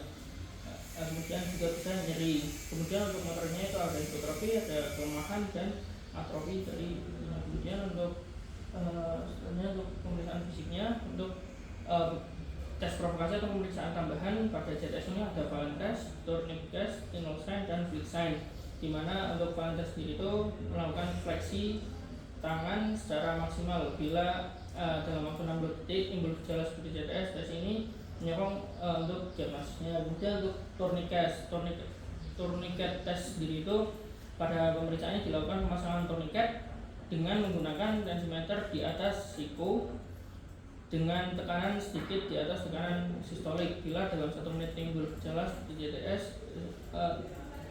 Kemudian juga bisa nyeri. Kemudian untuk motornya itu ada hipotrofi, ada kelemahan dan atrofi dari. Kemudian untuk sebenarnya untuk pemeriksaan fisiknya, untuk tes provokasi atau pemeriksaan tambahan pada CTS ini ada Valen test, tourniquet test, Tinolstein dan Flexine. Di mana untuk Valen test sendiri itu melakukan fleksi tangan secara maksimal bila dalam waktu 60 detik timbul gejala seperti CTS. Tes ini menyokong untuk diagnosisnya. Kemudian untuk tourniquet test sendiri itu pada pemeriksaannya dilakukan pemasangan tourniquet dengan menggunakan tensimeter di atas siku dengan tekanan sedikit di atas tekanan sistolik. Bila dalam 1 menit timbul gejala seperti CTS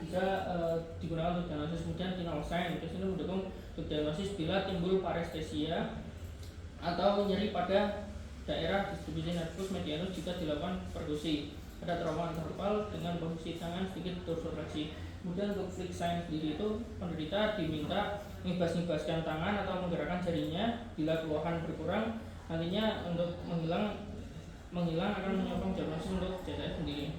bisa digunakan untuk diagnosis. Kemudian Tinolstein ini mendukung untuk diagnosis bila timbul parestesia atau nyeri pada daerah distribusi nervus medianus jika dilakukan perkusi pada terowongan karpal dengan posisi tangan sedikit dorsifleksi. Kemudian untuk Flexine sendiri itu penderita diminta menghibas-hibaskan tangan atau menggerakkan jarinya bila keluhan berkurang. Nantinya untuk menghilang akan menyokong diagnosis untuk CTS sendiri.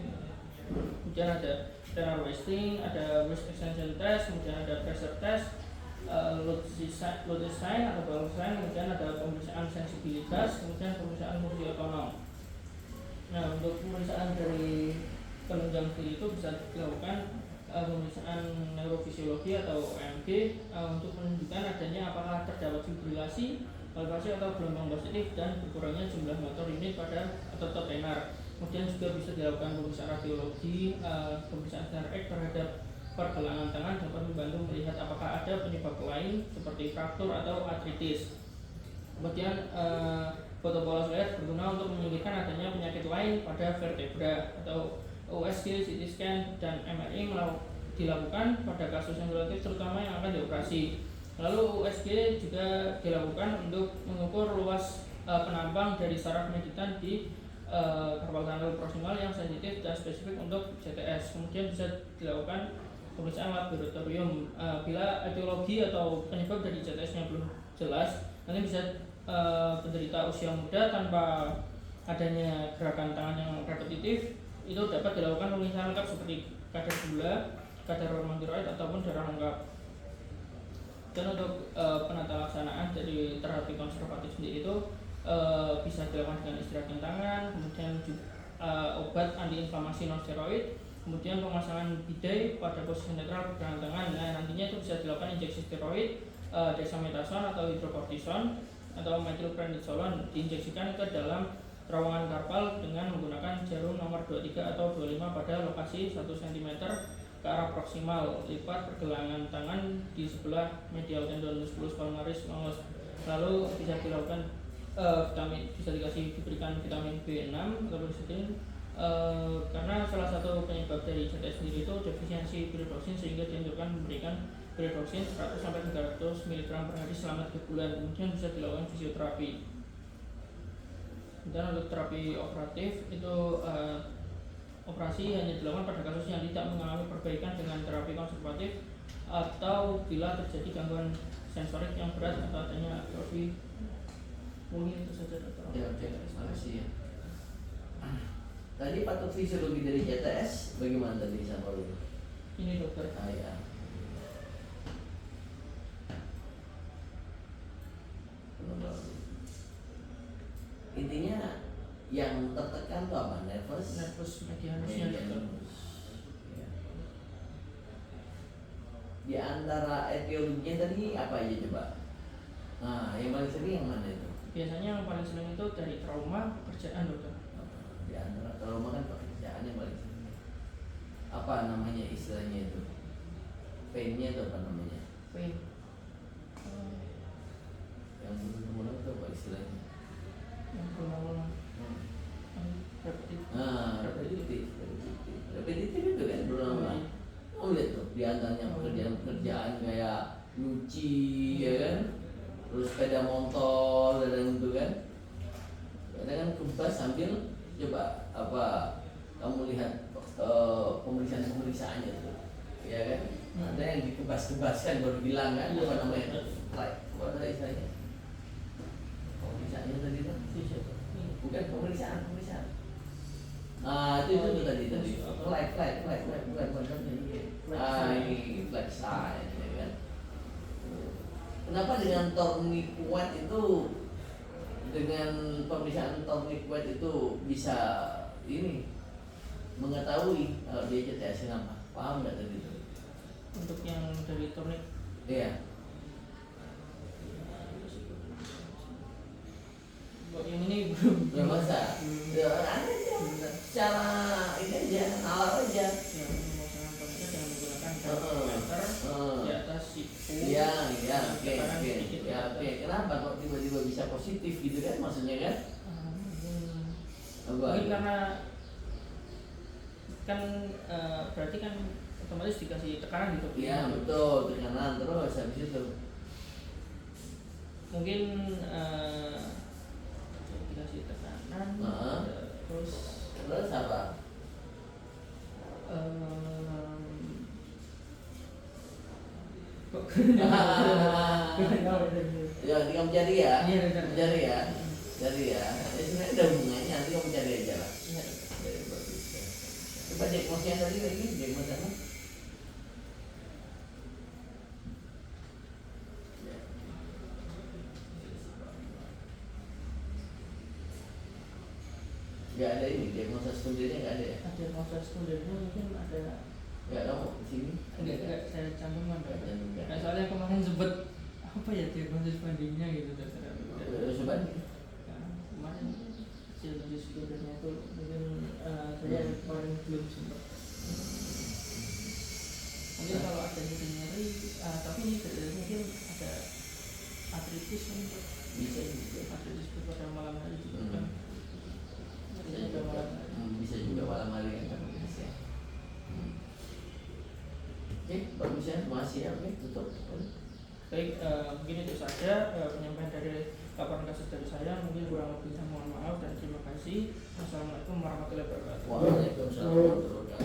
Kemudian ada tenar wasting, ada waist extension test, kemudian ada pressure test, Lutzein atau Balstein, kemudian ada pemeriksaan sensibilitas, kemudian pemeriksaan fungsi otonom. Nah, untuk pemeriksaan dari penunjang sendiri itu bisa dilakukan pemeriksaan neurofisiologi atau EMG untuk menunjukkan adanya apakah terdapat fibrilasi, palpasi atau gelombang positif dan berkurangnya jumlah motor unit pada otot tenar. Kemudian juga bisa dilakukan pemeriksaan radiologi, pemeriksaan sinar X terhadap pergelangan tangan dapat membantu melihat apakah ada penyebab lain seperti fraktur atau artritis. Kemudian foto pola slider berguna untuk menyingkirkan adanya penyakit lain pada vertebra atau USG, CT scan dan MRI dilakukan pada kasus yang relatif terutama yang akan dioperasi. Lalu USG juga dilakukan untuk mengukur luas penampang dari saraf meditan di carpal tunnel proximal yang sensitif dan spesifik untuk CTS. Kemudian bisa dilakukan pemeriksaan laboratorium bila etiologi atau penyebab dari CTS-nya belum jelas. Nanti bisa penderita usia muda tanpa adanya gerakan tangan yang repetitif itu dapat dilakukan pemeriksaan lengkap seperti kadar gula, kadar hormon tiroid ataupun darah lengkap. Dan untuk penata laksanaan dari terapi konservatif sendiri itu bisa dilakukan dengan istirahat tangan, kemudian obat antiinflamasi non steroid, kemudian pemasangan bidai pada posisi netral pergelangan tangan. Nah, nantinya itu bisa dilakukan injeksi steroid, dexamethasone atau hidrokortison atau methylprednisolone diinjeksikan ke dalam terowongan karpal dengan menggunakan jarum nomor 23 atau 25 pada lokasi 1 cm ke arah proksimal lipat pergelangan tangan di sebelah medial tendon musculus palmaris longus. Lalu bisa dilakukan diberikan vitamin B6 atau quercetin karena salah satu penyebab dari CTS sendiri itu defisiensi pyridoxine sehingga dianjurkan memberikan pyridoxine 100-300 mg per hari selama 3 bulan. Kemudian bisa dilakukan fisioterapi. Dan untuk terapi operatif itu operasi hanya dilakukan pada kasus yang tidak mengalami perbaikan dengan terapi konservatif atau bila terjadi gangguan sensorik yang berat atau adanya atrofi. Mungkin itu saja dokter. Ya, oke, terima kasih ya. Tadi patofisiologi dari CTS bagaimana tadi sama lu? Ini dokter. Ya. Intinya yang tertekan tuh apa? Nervus medianusnya. Ya. Di antara etiologinya tadi apa aja coba? Nah, yang paling sering yang mana itu? biasanya yang paling sering itu dari trauma pekerjaan dokter. Di antara trauma kan pekerjaan yang paling sering. Apa namanya istilahnya itu? Pain-nya itu apa namanya? Pain. Yang berulang-ulang itu apa istilahnya? Yang berulang-ulang. Repetitif. Repetitif itu kan berulang-ulang. Oh lihat tuh, di antaranya pekerjaan kayak nyuci, ya kan? Terus sepeda motor dan itu kan. Kadang kan kebas sambil coba apa kamu lihat pemeriksaannya tuh, ya kan? Ada yang dikebas-kebaskan baru bilang kan apa namanya? Apa ada istilahnya? Pemeriksaannya tadi kan? Bukan pemeriksaan. Itu tadi flag bukan ini flag sign, ya kan? Kenapa dengan tourniquet itu, dengan pemeriksaan tourniquet itu bisa ini mengetahui kalau dia CTS apa? Paham nggak tadi itu? Untuk yang dari tourniquet. Iya. Buat yang ini belum. Ya masa? Ya ada aja. Secara ini aja, nalar aja. Yang pemasangan tourniquet dengan menggunakan termometer di atas siku. Iya, oke. Kenapa kok tiba-tiba bisa positif gitu kan? Maksudnya kan? Mungkin karena kan berarti kan otomatis dikasih tekanan gitu. Iya betul, tekanan terus habis itu. Mungkin dikasih tekanan. Terus apa? Ya, nanti kamu cari ya. Cari ya. Sebenarnya ada hubungannya, nanti kamu cari aja lah. Coba cek posnya tadi lagi, cek mana? Gak ada ini, diagnosa sekundernya gak ada ya? Ada diagnosa sekundernya mungkin ada. Gak kamu di sini? Enggak saya cantumkan. Nah, soalnya kemarin sebut apa ya diagnosis bandingnya gitu dokter. Sebanding. Kemarin diagnosis sekundernya itu mungkin saya kemarin belum sempat. Mungkin kalau ada nyeri, tapi ini mungkin ada artritis kan? Bisa juga. Artritis pada malam hari juga kan? Bisa juga malam hari kan bisa. Oke, bagus ya, masih ya, oke, tutup. Baik, mungkin itu saja penyampaian dari laporan kasus dari saya. Mungkin kurang lebihnya mohon maaf dan terima kasih. Wassalamualaikum warahmatullahi wabarakatuh. Waalaikumsalam warahmatullahi wabarakatuh.